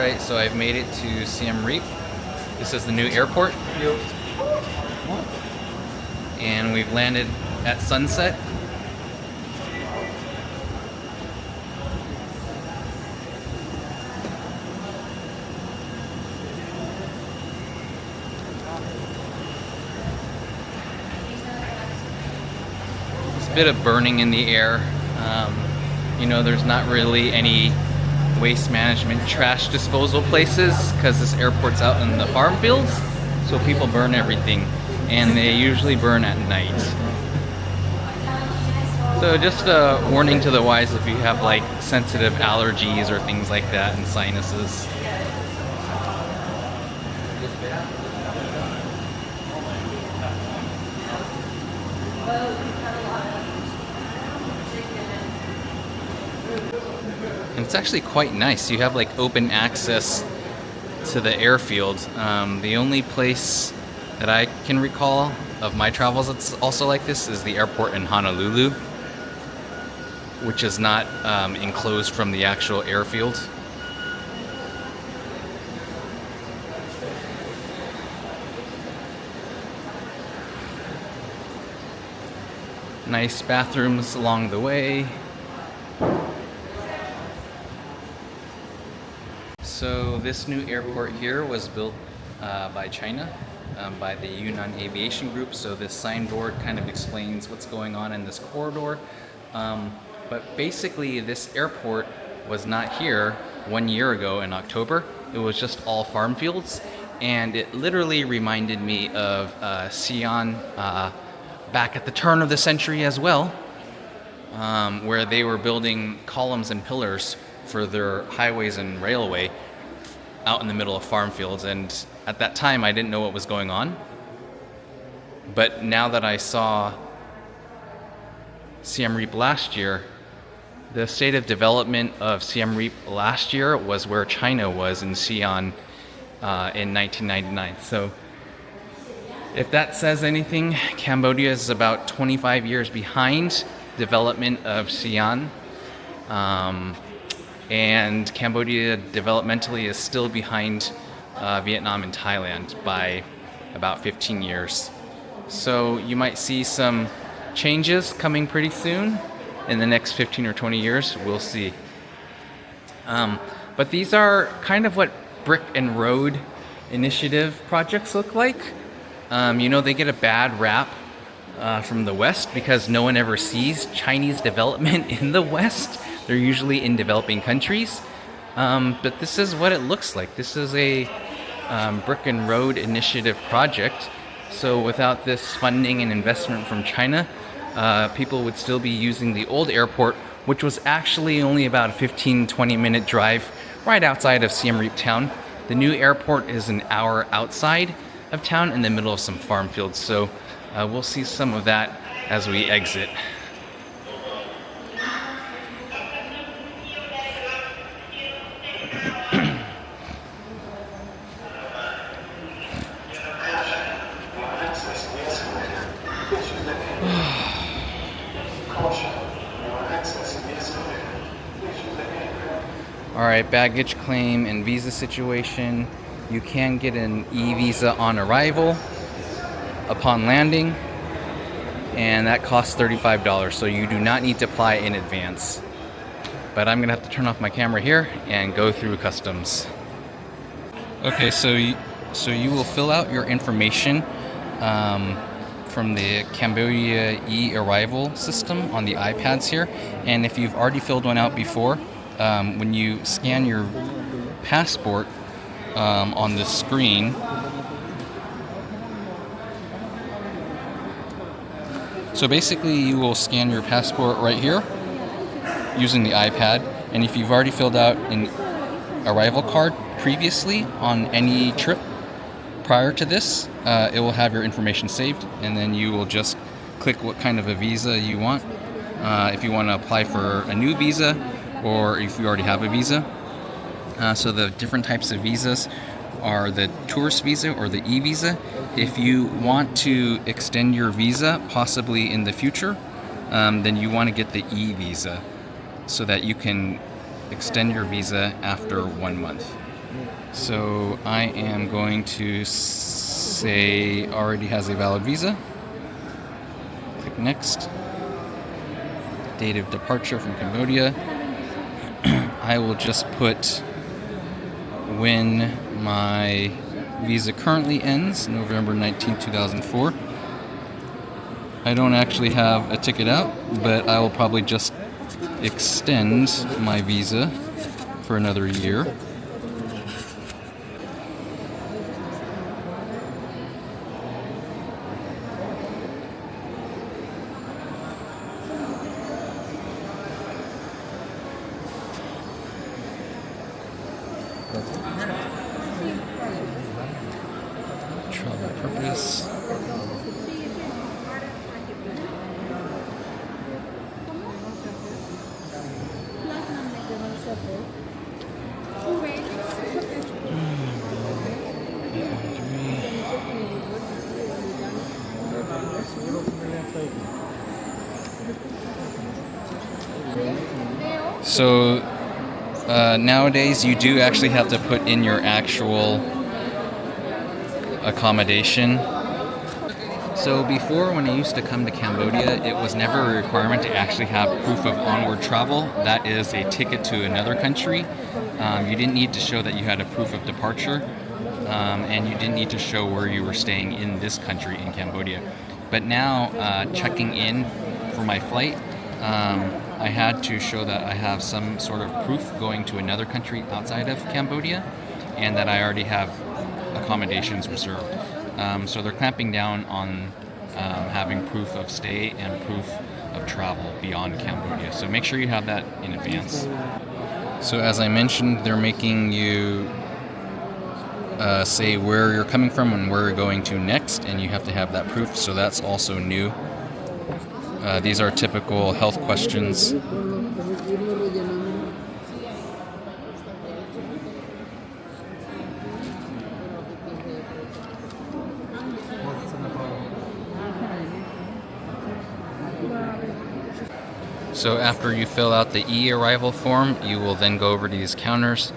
Alright, so I've made it to Siem Reap. This is the new airport. And we've landed at sunset. There's a bit of burning in the air. You know, there's not really any waste management trash disposal places because this airport's out in the farm fields, so people burn everything, and they usually burn at night. So just a warning to the wise if you have like sensitive allergies or things like that and sinuses. And it's actually quite nice. You have like open access to the airfield. The only place that I can recall of my travels that's also like this is the airport in Honolulu, which is not enclosed from the actual airfield. Nice bathrooms along the way. So this new airport here was built by China, by the Yunnan Aviation Group. So this signboard kind of explains what's going on in this corridor. But basically this airport was not here 1 year ago in October. It was just all farm fields. And it literally reminded me of Xi'an back at the turn of the century as well, where they were building columns and pillars for their highways and railway out in the middle of farm fields. And at that time I didn't know what was going on, but now that I saw Siem Reap last year, the state of development of Siem Reap last year was where China was in Xi'an in 1999. So if that says anything, Cambodia is about 25 years behind development of Xi'an. And Cambodia developmentally is still behind Vietnam and Thailand by about 15 years. So you might see some changes coming pretty soon in the next 15 or 20 years. We'll see. But these are kind of what brick and road initiative projects look like. You know, they get a bad rap from the West because no one ever sees Chinese development in the West. They're usually in developing countries, but this is what it looks like. This is a brick and road initiative project. So without this funding and investment from China, people would still be using the old airport, which was actually only about a 15-20 minute drive right outside of Siem Reap town. The new airport is an hour outside of town in the middle of some farm fields. So we'll see some of that as we exit. Alright, baggage claim and visa situation. You can get an e-visa on arrival upon landing, and that costs $35, so you do not need to apply in advance. But I'm gonna have to turn off my camera here and go through customs. Okay, so you will fill out your information from the Cambodia e-arrival system on the iPads here, and if you've already filled one out before, when you scan your passport on the screen, so basically you will scan your passport right here using the iPad, and if you've already filled out an arrival card previously on any trip prior to this, it will have your information saved, and then you will just click what kind of a visa you want, if you want to apply for a new visa or if you already have a visa. So the different types of visas are the tourist visa or the e-visa. If you want to extend your visa possibly in the future, then you want to get the e-visa so that you can extend your visa after 1 month. So I am going to say already has a valid visa. Click next. Date of departure from Cambodia. I will just put when my visa currently ends, November 19, 2004. I don't actually have a ticket out, but I will probably just extend my visa for another year. Travel purpose. So nowadays you do actually have to put in your actual accommodation. So before, when I used to come to Cambodia, it was never a requirement to actually have proof of onward travel. That is a ticket to another country. You didn't need to show that you had a proof of departure, and you didn't need to show where you were staying in this country, in Cambodia. But now, checking in for my flight, I had to show that I have some sort of proof going to another country outside of Cambodia, and that I already have accommodations reserved. So they're clamping down on having proof of stay and proof of travel beyond Cambodia. So make sure you have that in advance. So as I mentioned, they're making you say where you're coming from and where you're going to next, and you have to have that proof. So that's also new. These are typical health questions. So after you fill out the e-arrival form, you will then go over to these counters,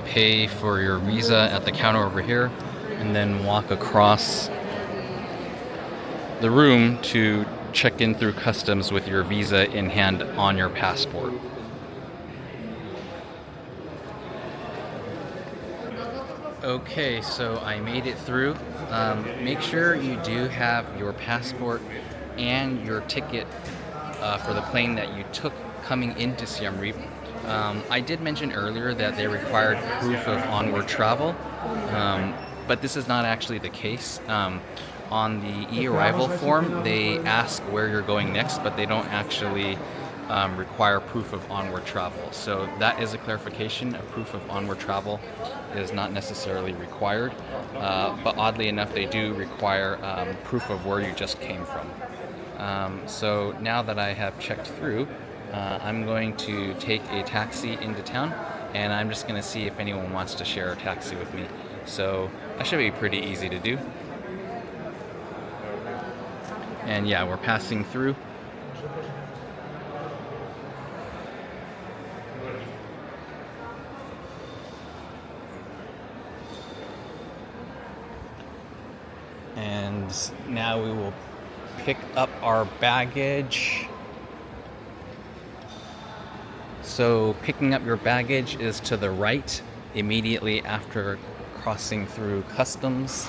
pay for your visa at the counter over here, and then walk across the room to check in through customs with your visa in hand on your passport. Okay, so I made it through. Make sure you do have your passport and your ticket for the plane that you took coming into Siem Reap. I did mention earlier that they required proof of onward travel, but this is not actually the case. On the e-arrival form, they ask where you're going next, but they don't actually require proof of onward travel. So that is a clarification. A proof of onward travel is not necessarily required, but oddly enough, they do require proof of where you just came from. So now that I have checked through, I'm going to take a taxi into town, and I'm just going to see if anyone wants to share a taxi with me. So that should be pretty easy to do. And yeah, we're passing through. And now we will pick up our baggage. So picking up your baggage is to the right immediately after crossing through customs.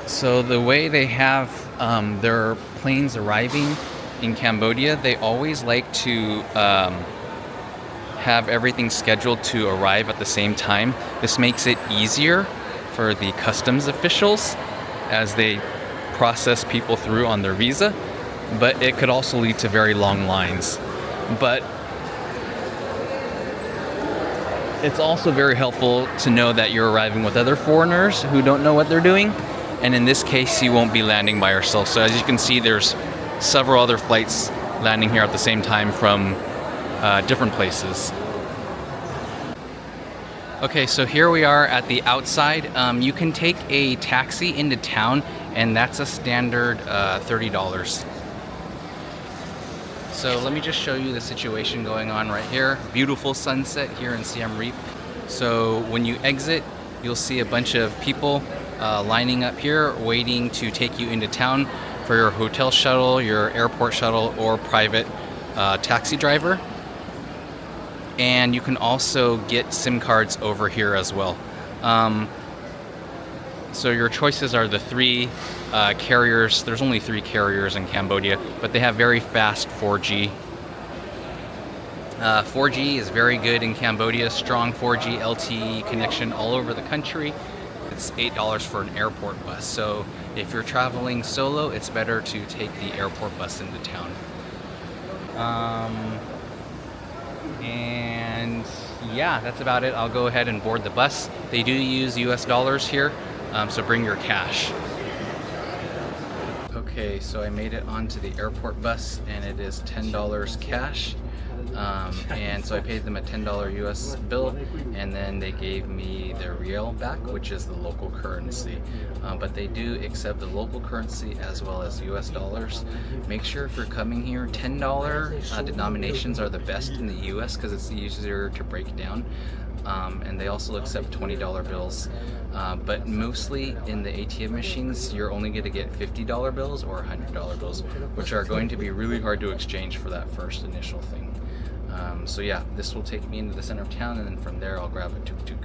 So the way they have their planes arriving in Cambodia, they always like to have everything scheduled to arrive at the same time. This makes it easier for the customs officials as they process people through on their visa, but it could also lead to very long lines. But it's also very helpful to know that you're arriving with other foreigners who don't know what they're doing. And in this case, you won't be landing by yourself. So as you can see, there's several other flights landing here at the same time from different places. Okay, so here we are at the outside. You can take a taxi into town, and that's a standard $30. So let me just show you the situation going on right here. Beautiful sunset here in Siem Reap. So when you exit, you'll see a bunch of people lining up here waiting to take you into town for your hotel shuttle, your airport shuttle, or private taxi driver. And you can also get SIM cards over here as well. So your choices are the three carriers. There's only 3 carriers in Cambodia, but they have very fast 4G. 4G is very good in Cambodia. Strong 4G LTE connection all over the country. It's $8 for an airport bus. So if you're traveling solo, it's better to take the airport bus into town. And yeah, that's about it. I'll go ahead and board the bus. They do use US dollars here, so bring your cash. Okay, so I made it onto the airport bus, and it is $10 cash. And so I paid them a $10 US bill, and then they gave me their riel back, which is the local currency. But they do accept the local currency as well as US dollars. Make sure if you're coming here, $10 denominations are the best in the US because it's easier to break down. And they also accept $20 bills. But mostly in the ATM machines, you're only going to get $50 bills or $100 bills, which are going to be really hard to exchange for that first initial thing. So yeah, this will take me into the center of town, and then from there I'll grab a tuk-tuk.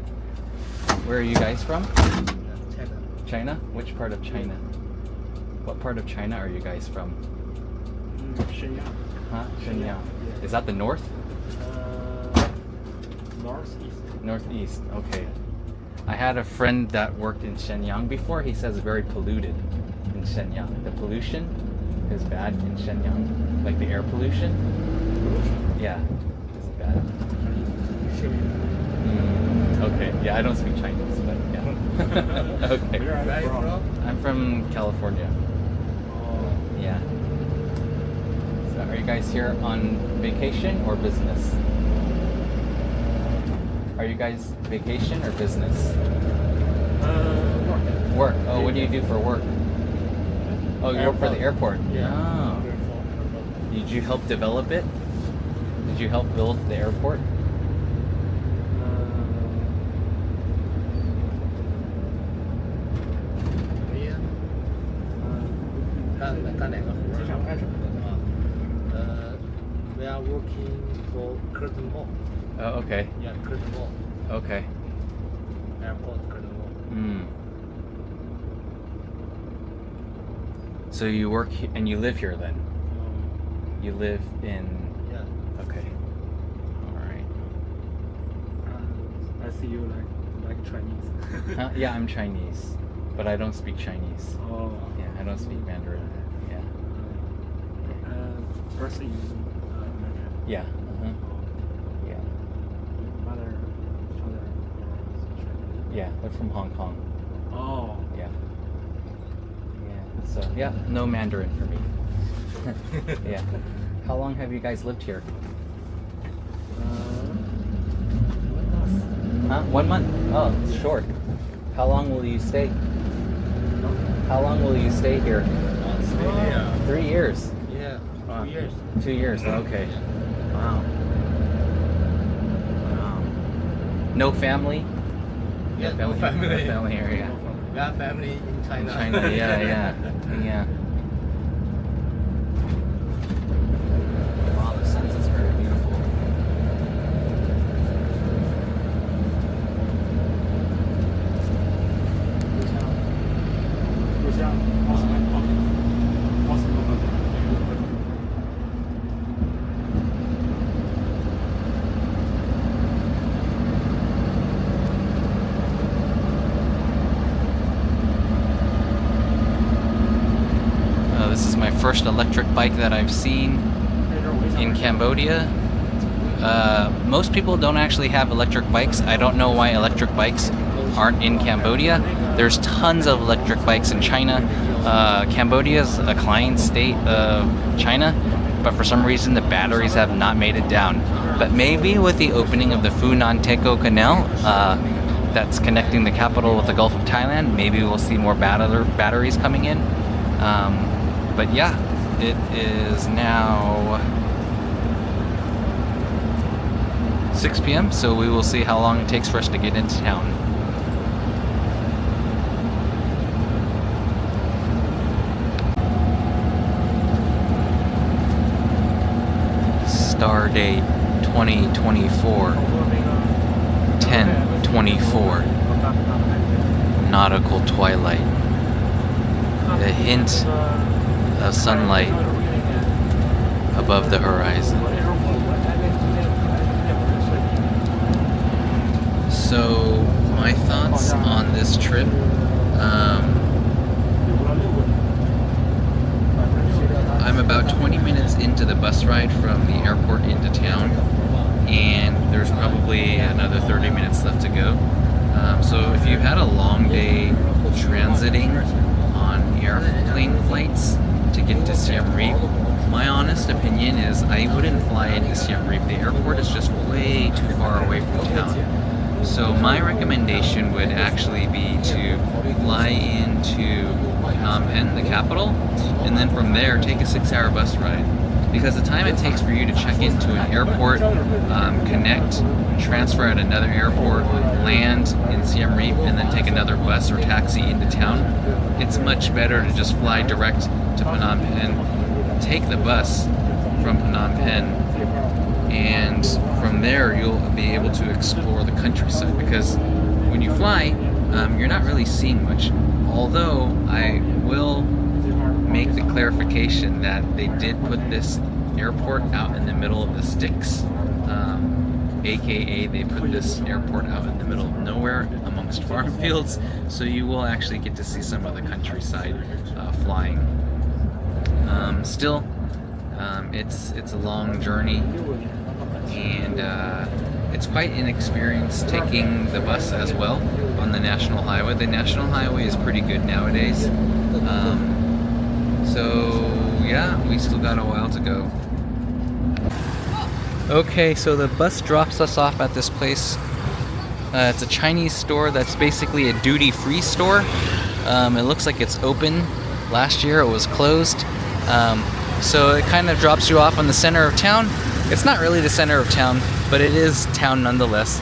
Where are you guys from? China. China? Which part of China? What part of China are you guys from? Shenyang. Huh? Shenyang. Is that the north? Northeast. Northeast, okay. I had a friend that worked in Shenyang before. He says very polluted in Shenyang. The pollution is bad in Shenyang, like the air pollution. Yeah, is it bad? Okay, yeah, I don't speak Chinese, but yeah. Okay. Where are you from? I'm from California. Oh. Yeah. So are you guys here on vacation or business? Are you guys vacation or business? Work. Work. Oh, what do you do for work? Oh, you work for the airport? Yeah. Oh. Did you help develop it? Did you help build the airport? We are working for Curtain Mall. Oh, okay. Yeah, Curtain Mall. Okay. Airport Curtain Mall. So you work and you live here then? You live in... Yeah. Okay. Alright. I see you like Chinese. Yeah, I'm Chinese, but I don't speak Chinese. Oh. Yeah, I don't speak Mandarin. Yeah. First in Mandarin. Yeah. Yeah. Mother, father, Chinese. Yeah, they're from Hong Kong. Oh. Yeah. Yeah. So yeah, no Mandarin for me. Yeah. How long have you guys lived here? 1 month. Huh? 1 month? Oh, it's short. How long will you stay? How long will you stay here? 3 years. Yeah, 2 years. 2 years. Okay. Wow. Wow. No family? Yeah, no family. No family here, yeah. We have family in China. In China, yeah. Wow, the sunset's very beautiful. This is my first electric bike that I've seen in Cambodia. most people don't actually have electric bikes. I don't know why electric bikes aren't in Cambodia. There's tons of electric bikes in China. Cambodia is a client state of China, but for some reason the batteries have not made it down. But maybe with the opening of the Funan Teco Canal that's connecting the capital with the Gulf of Thailand, maybe we'll see more batteries coming in. But yeah, it is now 6 p.m. so we will see how long it takes for us to get into town. Star date 2024 10/24 nautical twilight. A hint of sunlight above the horizon. So my thoughts on this trip, I'm about 20 minutes into the bus ride from the airport into town, and there's probably another 30 minutes left to go. So if you've had a long day transiting on airplane flights to get to Siem Reap, my honest opinion is I wouldn't fly into Siem Reap. The airport is just way too far away from town. So my recommendation would actually be to fly into Phnom Penh, the capital, and then from there take a 6-hour bus ride. Because the time it takes for you to check into an airport, connect, transfer at another airport, land in Siem Reap, and then take another bus or taxi into town, it's much better to just fly direct to Phnom Penh, take the bus from Phnom Penh, and from there you'll be able to explore the countryside. Because when you fly, you're not really seeing much. Although I will make the clarification that they did put this airport out in the middle of the sticks, aka they put this airport out in the middle of nowhere amongst farm fields, so you will actually get to see some of the countryside flying. Still, it's a long journey, and it's quite an experience taking the bus as well on the National Highway. The National Highway is pretty good nowadays. So yeah, we still got a while to go. Okay, so the bus drops us off at this place. It's a Chinese store that's basically a duty-free store. It looks like it's open. Last year it was closed. So it kind of drops you off in the center of town. It's not really the center of town, but it is town nonetheless.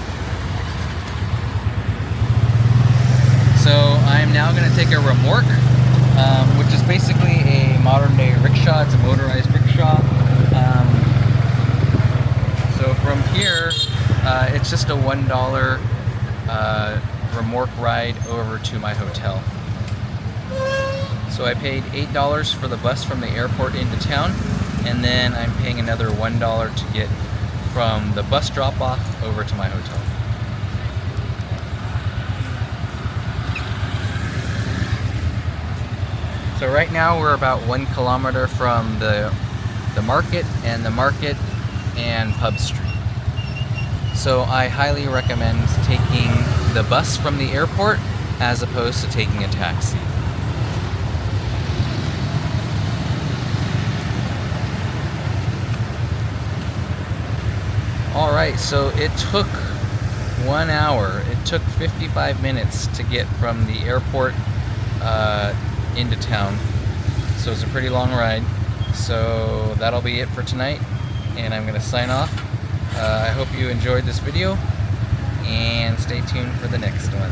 So I'm now going to take a remorque, which is basically a modern day rickshaw. It's a motorized rickshaw. So from here, it's just a $1 remorque ride over to my hotel. So I paid $8 for the bus from the airport into town, and then I'm paying another $1 to get from the bus drop-off over to my hotel. So right now we're about 1 kilometer from the market and Pub Street. So I highly recommend taking the bus from the airport as opposed to taking a taxi. Alright, so it took 1 hour. It took 55 minutes to get from the airport into town. So it's a pretty long ride. So that'll be it for tonight, and I'm going to sign off. I hope you enjoyed this video, and stay tuned for the next one.